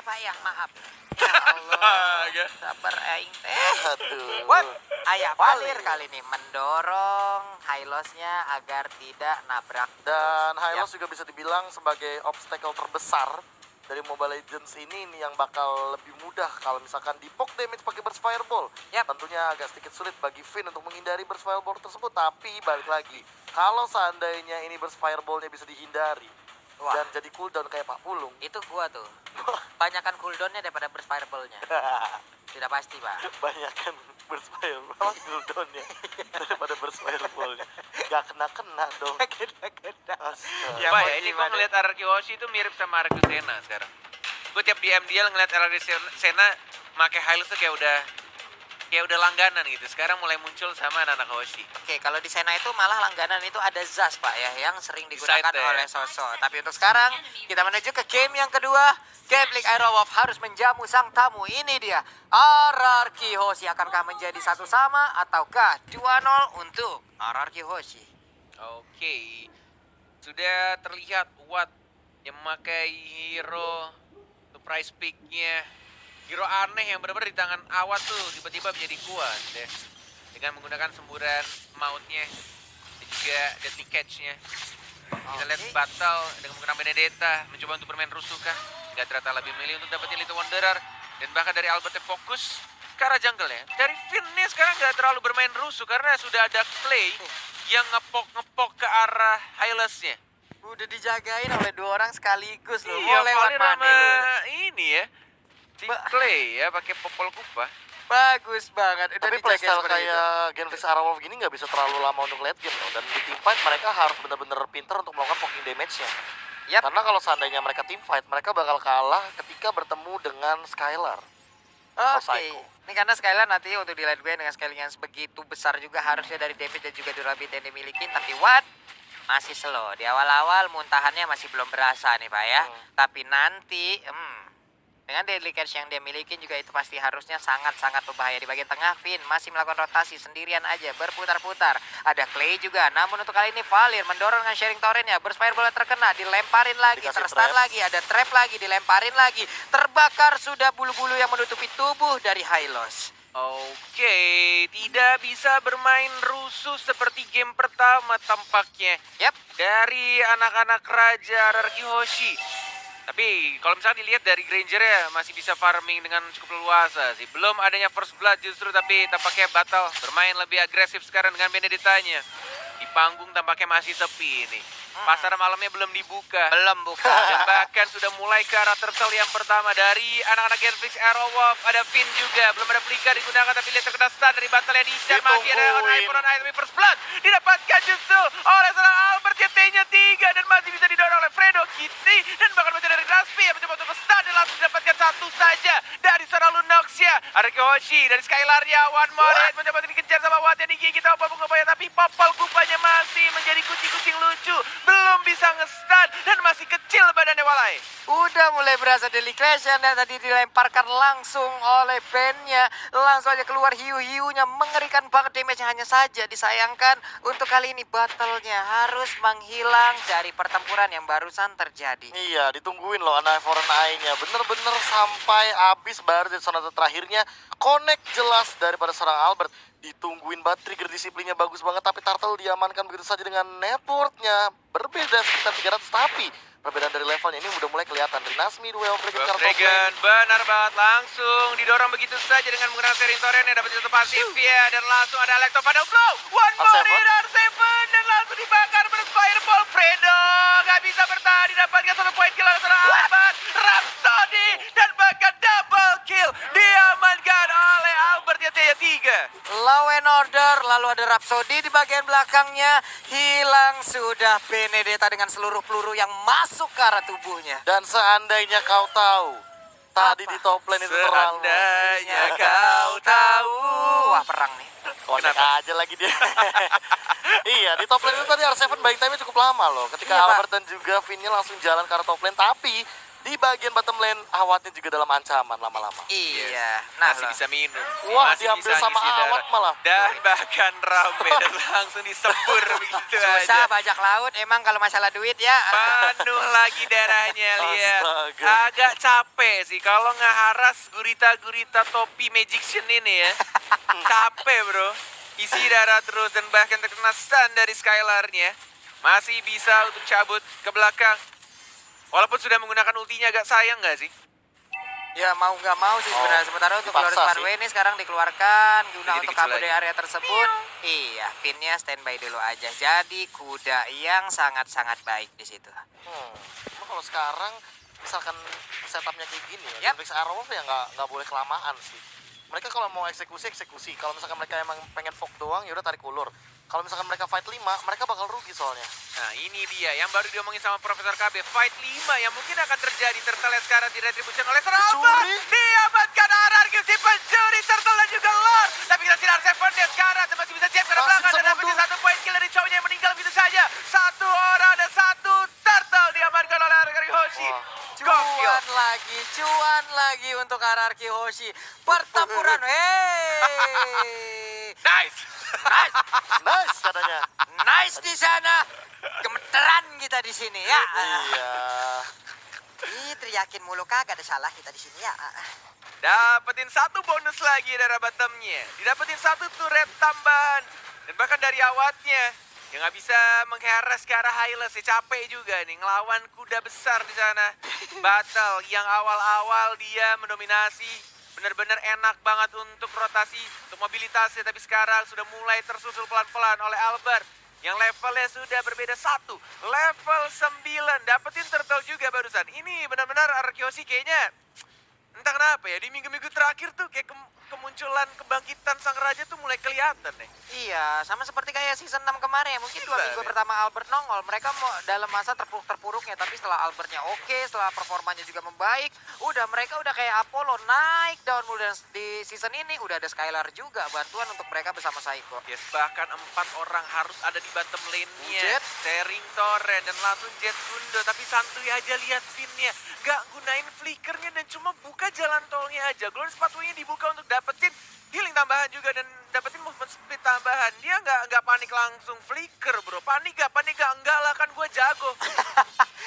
Pak ya, maaf. Ya Allah, Astaga. sabar aing teh. Aduh. What? Ayah Valir kali ini mendorong Hylosnya agar tidak nabrak. Dan terus. Hylos juga bisa dibilang sebagai obstacle terbesar dari Mobile Legends ini yang bakal lebih mudah kalau misalkan di poke damage pakai Burst Fireball. Yap. Tentunya agak sedikit sulit bagi Finn untuk menghindari Burst Fireball tersebut, tapi balik lagi, kalau seandainya ini Burst Fireballnya bisa dihindari Wah. dan jadi cooldown kayak Pak Pulung. Itu gua tuh. Banyakan cooldownnya daripada burst fireball-nya. Sudah pasti, Pak. Banyak kan Burst Fireball cooldownnya daripada Burst Fireballnya. Gak kena-kena dong. Kena-kena. Astaga. Ya, Pak, ya, ini gue ngeliat Araki Hoshi itu mirip sama Araki Sena sekarang. Gue tiap di MDL ngeliat Araki Sena make Hylos tuh kayak udah langganan gitu. Sekarang mulai muncul sama anak-anak Hoshi. Oke, kalau di Sena itu malah langganan itu ada Zas, Pak ya, yang sering digunakan Side, ya. oleh Soso. Tapi untuk sekarang kita menuju ke game yang kedua. Gambling Aerowolf harus menjamu sang tamu. Ini dia, RRQ Hoshi. Akankah menjadi satu sama ataukah 2-0 untuk RRQ Hoshi? Oke. Sudah terlihat Watt yang memakai hero surprise pick-nya. Hero aneh yang benar-benar di tangan Awat tuh tiba-tiba menjadi kuat deh. Dengan menggunakan semburan mautnya dan juga deadly catch-nya. Kita lihat Oke. battle dengan menggunakan Benedetta mencoba untuk bermain rusuh kah? Gak ternyata lebih milih untuk dapetin Little Wanderer. Dan bahkan dari Albertnya fokus ke arah jungle ya. Dari Finn nih sekarang gak terlalu bermain rusuh karena sudah ada Clay yang ngepok ke arah Hylos-nya. Udah dijagain oleh dua orang sekaligus loh. Iya, Mau lewat Valir mana sama lu? ini ya. Si Clay ya pakai popol kupa. Bagus banget. Udah Tapi dijagain playstyle seperti itu. kayak Genflix Aerowolf gini nggak bisa terlalu lama untuk late game loh. Dan di team fight mereka harus benar-benar pinter untuk melakukan poking damage-nya. Yap. Karena kalau seandainya mereka team fight, mereka bakal kalah ketika bertemu dengan Skylar. Oke, Psycho. ini karena Skylar nanti untuk di late game dengan scaling yang sebegitu besar juga harusnya dari damage dan juga durability yang dimiliki. Tapi Watt masih slow. Di awal-awal muntahannya masih belum berasa nih Pak ya. Tapi nanti, dengan deadly catch yang dia miliki juga itu pasti harusnya sangat-sangat berbahaya. Di bagian tengah, Finn masih melakukan rotasi sendirian aja, berputar-putar. Ada Clay juga, namun untuk kali ini Valir mendorong dengan sharing torrent-nya. Burst Fireball terkena, dilemparin lagi, Dikasih terstun trap. lagi, ada trap lagi, dilemparin lagi. Terbakar sudah bulu-bulu yang menutupi tubuh dari Hylos. Oke, tidak bisa bermain rusuh seperti game pertama tampaknya. Yap, Dari anak-anak Raja RRQ Hoshi. Tapi kalau misalnya dilihat dari Granger-nya masih bisa farming dengan cukup leluasa sih. Belum adanya first blood justru, tapi tampaknya battle bermain lebih agresif sekarang dengan Benedettanya. Di panggung tampaknya masih sepi ini. Pasar malamnya belum dibuka. belum buka. Dan bahkan sudah mulai ke arah turtle yang pertama dari anak-anak Genflix Aerowolf. Ada Finn juga, belum ada Flicker digunakan tapi lihat terkena stun dari battle yang diicar. Masih ada on eye for on eye, tapi first blood didapatkan justru oleh seorang Albert yang T-nya 3 dan masih bisa didorong oleh Fredo Kitty. Dan bahkan masih dari Raspi yang mencoba untuk stun dan langsung didapatkan satu saja dari seorang Lunoxia. Ada Hoshi dari Skylar-nya, one more hit mencoba untuk dikejar sama Watt yang digigit sama Popol Kupanya, tapi Popol Kupanya masih menjadi kucing-kucing lucu. Belum bisa nge-stun dan masih kecil badannya Walai. Udah mulai berasa delicration dan tadi dilemparkan langsung oleh bandnya. Langsung aja keluar hiu-hiunya, mengerikan banget damage-nya. Hanya saja disayangkan untuk kali ini battle-nya harus menghilang dari pertempuran yang barusan terjadi. Iya, ditungguin loh Ana Foreign Eye-nya. Bener-bener sampai habis baru di sonata terakhirnya connect jelas daripada seorang Albert. Ditungguin banget, trigger disiplinnya bagus banget, tapi Turtle diamankan begitu saja dengan networknya. Berbeda sekitar 300, tapi perbedaan dari levelnya ini udah mulai kelihatan. Dari Nasmi, Duel Dragon, Duel Kartu Dragon, benar banget, langsung didorong begitu saja dengan menggunakan sharing torrent yang dapat satu pasif ya. Dan langsung ada Electro pada blow. One more R7. hit R7 dan langsung dibakar Fireball. Fredo gak bisa bertahan, didapatkan satu poin kill oleh seorang Albert. Rhapsody dan bahkan double kill diamankan oleh Albert yang T3. Law and Order, lalu ada Rhapsody di bagian belakangnya. Hilang sudah Benedetta dengan seluruh peluru yang masuk ke arah tubuhnya. Dan seandainya kau tahu, tadi Apa? di top lane itu terlalu. Seandainya kau tahu. Wah, perang nih. Kocak Kenapa? aja lagi dia. Iya, di top lane itu tadi R7 buying time-nya cukup lama loh. Ketika Iya, Pak. Albert dan juga Finn-nya langsung jalan ke arah top lane. Tapi di bagian bottom lane, Awatnya juga dalam ancaman lama-lama. Iya. Nah, Masih bisa minum. Wah, Masih diambil bisa sama ngisi darah. Awat malah. Dan bahkan rame dan langsung disembur begitu susah aja. bajak laut emang kalau masalah duit ya. Penuh lagi darahnya, lihat. Astaga. Astaga. agak capek sih kalau ngeharas gurita-gurita topi Magician ini ya. Capek bro. Isi darah terus dan bahkan terkena stun dari Skylar-nya. Masih bisa untuk cabut ke belakang. Walaupun sudah menggunakan ultinya agak sayang nggak sih? Ya mau nggak mau sih sebenarnya. Sementara untuk dipaksa Glorious Pathway sih. ini sekarang dikeluarkan guna Jadi untuk kecil kabur lagi. dari area tersebut. Iya, pinnya standby dulu aja. Jadi kuda yang sangat-sangat baik di situ. Cuma kalau sekarang misalkan setupnya kayak gini ya, Yap. Genflix Aerowolf ya nggak boleh kelamaan sih. Mereka kalau mau eksekusi. Kalau misalkan mereka emang pengen fok doang, ya udah tarik ulur. Kalau misalkan mereka fight 5, mereka bakal rugi soalnya. Nah ini dia yang baru diomongin sama Profesor KB. Fight 5 yang mungkin akan terjadi. Turtle sekarang di retribution oleh Serapper. Pencuri. Diamankan RRQ si pencuri Turtle dan juga Lord. Tapi kita sinar Seven dia sekarang masih bisa jam ke Masih belakang. bisa Dan dapetin mundur. 1 poin kill dari cowoknya yang meninggal begitu saja. 1 orang dan 1 Turtle diamankan oleh RRQ Hoshi. Wah. Gokil. Cuan lagi untuk RRQ Hoshi. Pertempuran, Nice. Nice katanya. nice di sana. Gemeteran kita di sini ya. Iya. Ih, teriakin mulu kagak ada salah kita di sini ya. Dapetin 1 bonus lagi dari bottomnya. Didapetin 1 turret tambahan. Dan bahkan dari awatnya. Ya nggak bisa mengheres ke arah Hylos. Ya capek juga nih ngelawan kuda besar di sana. Battle yang awal-awal dia mendominasi. Benar-benar enak banget untuk rotasi, untuk mobilitasnya. Tapi sekarang sudah mulai tersusul pelan-pelan oleh Albert. Yang levelnya sudah berbeda 1. Level 9. Dapetin turtle juga barusan. Ini benar-benar Arkeosi kayaknya entah kenapa ya, di minggu-minggu terakhir tuh kayak kemunculan kebangkitan sang raja tuh mulai kelihatan deh. Iya, sama seperti kayak season 6 kemarin ya. Mungkin 2 Gila, minggu men. pertama Albert nongol, mereka mau dalam masa terpuruk-terpuruknya. Tapi setelah Albertnya oke, setelah performanya juga membaik, mereka udah kayak Apollo naik daun mulu. Dan di season ini udah ada Skylar juga, bantuan untuk mereka bersama Saiko. Yes, bahkan 4 orang harus ada di bottom lane-nya. Jet. Sharing torrent dan langsung Jet Gundo. Tapi santuy aja lihat pinnya. Gak gunain flickernya dan cuma buka jalan tolnya aja. Glorious Pathway-nya dibuka untuk dapetin healing tambahan juga dan dapetin movement speed tambahan. Dia nggak panik langsung flicker bro. Panik gak? Enggak lah, kan gue jago.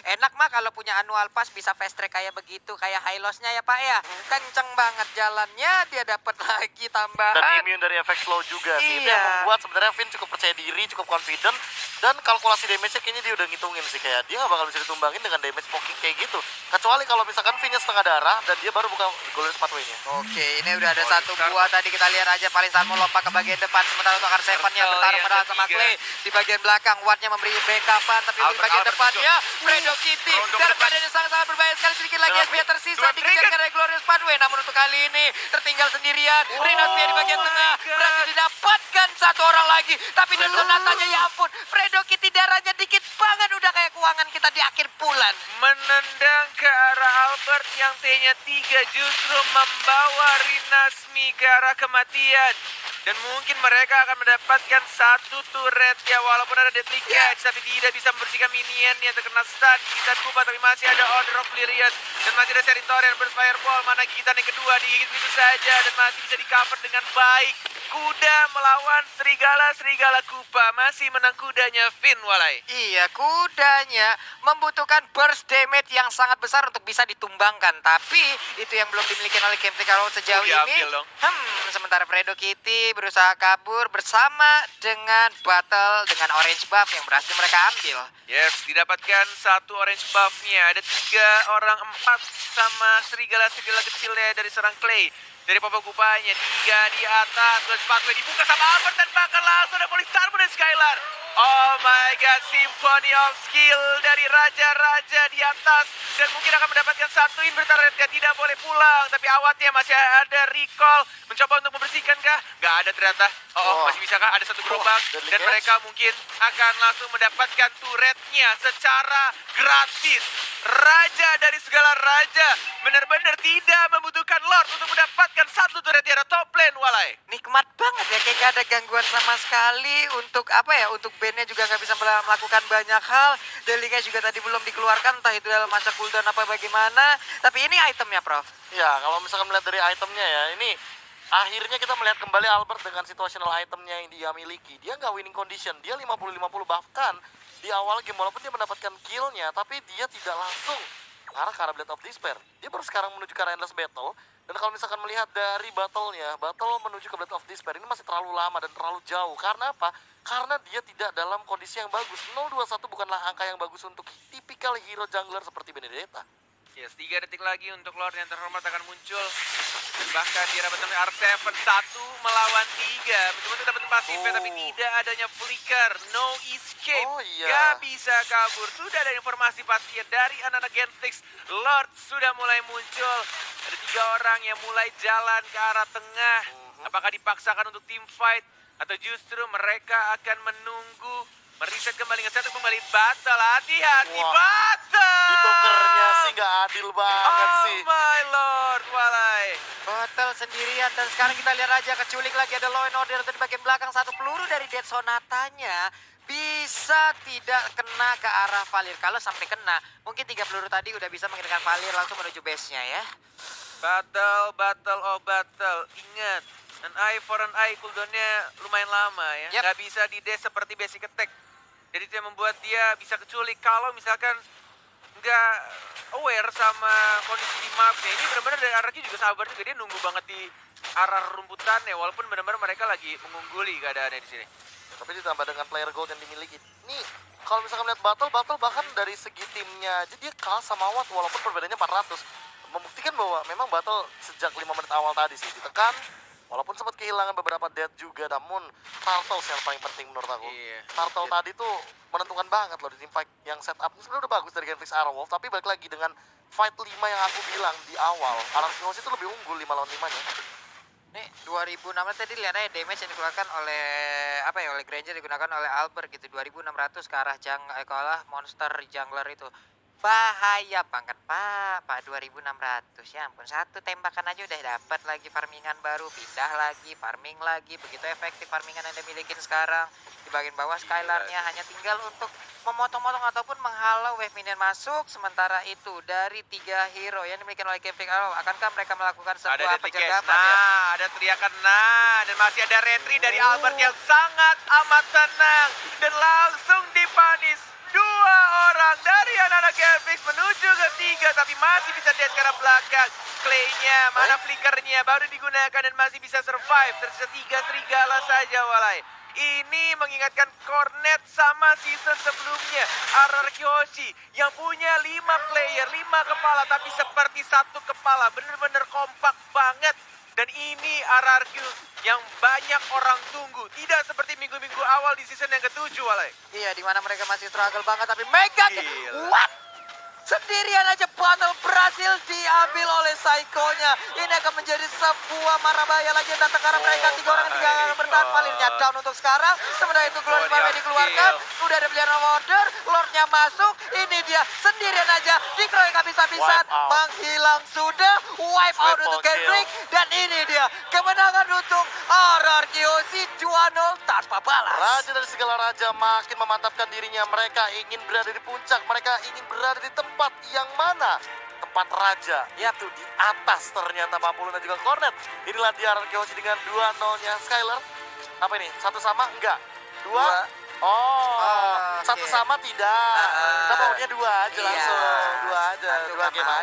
Enak mah kalau punya annual pass bisa fast track kayak begitu, kayak Hylosnya ya Pak ya. Kenceng banget jalannya, dia dapat lagi Dan tambahan. immune dari efek slow juga sih. Itu Iya. yang membuat sebenarnya Finn cukup percaya diri, cukup confident. Dan kalkulasi damage-nya kayaknya dia udah ngitungin sih. Kayak dia gak bakal bisa ditumbangin dengan damage poking kayak gitu. Kecuali kalau misalkan Finn-nya setengah darah dan dia baru buka Glorious Pathway-nya. Oke, ini udah ada Oh, satu sekarang- buah tadi kita lihat aja Valisar mau lompat ke bagian depan. Sementara untuk R7 yang Turtle bertarung yang bertahan sama ketiga. Clay. Di bagian belakang Watt-nya memberi backupan, tapi di Albert, bagian Albert depannya muncul. Fredo Kitty. Rondo ke Dan depan. badannya sangat-sangat berbahaya sekali. Sedikit lagi Dua SP yang tersisa dua dikejar trigger. karena Glorious Pathway. Namun untuk kali ini tertinggal sendirian. Rino Spia di bagian my tengah God. berhasil didapatkan 1 orang lagi. Tapi dari sonatanya ya ampun, Fredo Kitty darahnya dikit banget, udah kayak keuangan kita di akhir bulan. Menendang ke arah Albert yang T-nya 3 justru membawa Rinasmi ke arah kematian. Dan mungkin mereka akan mendapatkan 1 turret ya, walaupun ada deadly catch, tapi tidak bisa membersihkan minion yang terkena stun. Gigitan Kuba, tapi masih ada Order of Lyrian. Dan masih ada Seritorian Burst Fireball, mana gigitan yang kedua digigit begitu saja. Dan masih bisa di cover dengan baik. Kuda melawan Serigala Kupa, masih menang kudanya Finn Walai. Iya, kudanya membutuhkan burst damage yang sangat besar untuk bisa ditumbangkan. Tapi itu yang belum dimiliki oleh Game Taker sejauh ini. Diambil dong. Sementara Fredo Kitty berusaha kabur bersama dengan battle dengan orange buff yang berhasil mereka ambil. Yes, didapatkan 1 orange buff-nya. Ada 3 orang 4 sama serigala-serigala kecilnya dari serang Clay. Dari Papa Kupanya, 3 di atas. Terus Pathway dibuka sama Albert dan bahkan langsung ada Polistarmo dan Skylar. Oh my god, Symphony of Skill dari Raja-Raja di atas. Dan mungkin akan mendapatkan 1 inverter yang tidak boleh pulang. Tapi awatnya masih ada recall. Mencoba untuk membersihkan kah? Gak ada ternyata. Oh. Masih bisa kah? Ada 1 gerobak. deadly Dan catch. mereka mungkin akan langsung mendapatkan turretnya secara gratis. Raja dari segala raja benar-benar tidak membutuhkan Lord untuk mendapatkan 1 turret di arah top lane, Walai. Nikmat banget ya, kayak gak ada gangguan sama sekali. Untuk apa ya, untuk bandnya juga gak bisa melakukan banyak hal. Deliknya juga tadi belum dikeluarkan, entah itu dalam masa cooldown apa bagaimana. Tapi ini itemnya, Prof. Ya, kalau misalkan melihat dari itemnya ya, ini akhirnya kita melihat kembali Albert dengan situational itemnya yang dia miliki. Dia nggak winning condition, dia 50-50 bahkan di awal game walaupun dia mendapatkan killnya, tapi dia tidak langsung mengarah ke arah Blade of Despair. Dia baru sekarang menuju ke arah Endless Battle. Dan kalau misalkan melihat dari battle-nya, battle menuju ke Blade of Despair ini masih terlalu lama dan terlalu jauh. Karena apa? Karena dia tidak dalam kondisi yang bagus. 021 bukanlah angka yang bagus untuk tipikal hero jungler seperti Benedetta. Yes, 3 detik lagi untuk Lord yang terhormat akan muncul. Bahkan di era pertama R7 1 melawan 3. Mencoba untuk dapat pasifnya tapi tidak adanya flicker. No escape. Oh, iya. Gak bisa kabur. Sudah ada informasi pasti dari anak-anak Genflix. Lord sudah mulai muncul. Ada 3 orang yang mulai jalan ke arah tengah. Apakah dipaksakan untuk team fight? Atau justru mereka akan menunggu meriset kembali ngeset kembali battle. Hati-hati Wah. battle. Ditukernya sih nggak adil banget sih. Oh my lord, walai. Battle sendirian dan sekarang kita lihat aja keculik lagi ada Law and Order di bagian belakang. Satu peluru dari Dead Sonatanya bisa tidak kena ke arah Valir. Kalau sampai kena, mungkin 3 peluru tadi udah bisa mengenakan Valir langsung menuju base-nya ya. Battle of battle. Ingat, an eye for an eye cooldown-nya lumayan lama ya. Yep. Nggak bisa di dash seperti basic attack. Jadi itu yang membuat dia bisa keculik kalau misalkan nggak aware sama kondisi di mapnya. Ini benar-benar dari RRQ juga sabar juga, dia nunggu banget di arah rumputannya walaupun benar-benar mereka lagi mengungguli keadaannya di sini. Tapi ditambah dengan player gold yang dimiliki. Nih, kalau misalkan lihat battle bahkan dari segi timnya aja dia kalah sama Watt walaupun perbedaannya 400. Membuktikan bahwa memang battle sejak 5 menit awal tadi sih ditekan. Walaupun sempat kehilangan beberapa death juga, namun Turtles yang paling penting menurut aku. Iya. Turtle tadi tuh menentukan banget loh di tim fight yang setup. Sebenarnya udah bagus dari Genflix Airwolf, tapi balik lagi dengan fight 5 yang aku bilang di awal. Anarchy itu lebih unggul 5 lawan 5-nya. Nih 2016 tadi lihat aja damage yang dikeluarkan oleh oleh Granger digunakan oleh Albert gitu 2600 ke arah ke arah monster jungler itu. Bahaya banget Pak 2600 ya ampun, satu tembakan aja udah dapat lagi farmingan baru, pindah lagi farming lagi, begitu efektif farmingan yang dimiliki sekarang. Di bagian bawah Skylarnya hanya tinggal untuk memotong-motong ataupun menghalau wave minion masuk. Sementara itu dari 3 hero yang dimiliki oleh Genflix Arrow, akankah mereka melakukan Ada sebuah detik guys, penjagapan ya? nah ada teriakan nah, dan masih ada retry dari Albert yang sangat amat tenang dan langsung dipanis. 2 orang dari anak-anak Genflix menuju ke 3 tapi masih bisa lihat ke arah belakang. Clay-nya, mana flickernya baru digunakan dan masih bisa survive. Tersisa 3 serigala saja walai. Ini mengingatkan Cornet sama season sebelumnya. RRQ Hoshi yang punya 5 player, 5 kepala tapi seperti satu kepala. Bener-bener kompak banget. Dan ini RRQ yang banyak orang tunggu. Tidak seperti minggu-minggu awal di season yang ke-7 walai. Iya, di mana mereka masih struggle banget tapi Mega Gila. what? Sendirian aja battle berhasil diambil oleh Psycho-nya. Ini akan menjadi sebuah marabaya lagi datang ke arah mereka. 3 orang yang 3 orang bertahan. Valirnya down untuk sekarang. Sementara itu Glory Barbe dikeluarkan. Udah ada pilihan order. Lordnya masuk. Ini dia sendirian aja. Dikeroyok habis-habisan. Wipe out. Menghilang sudah. Wipe out Triple untuk Genflix. Dan ini dia kemenangan untuk RRQ Hoshi 2-0 tanpa balas. Raja dari segala raja makin memantapkan dirinya. Mereka ingin berada di puncak. Mereka ingin berada di tempat yang mana? Tempat raja. Yaitu di atas ternyata Mapulun dan juga Cornet. Inilah dia RRQ Hoshi dengan 2-0-nya Skylar. Apa ini? Satu sama? Enggak. 2? Oh, oke. satu sama tidak. Kita maunya 2 aja Iya. langsung. 2 aja. Satu 2 game sama. aja.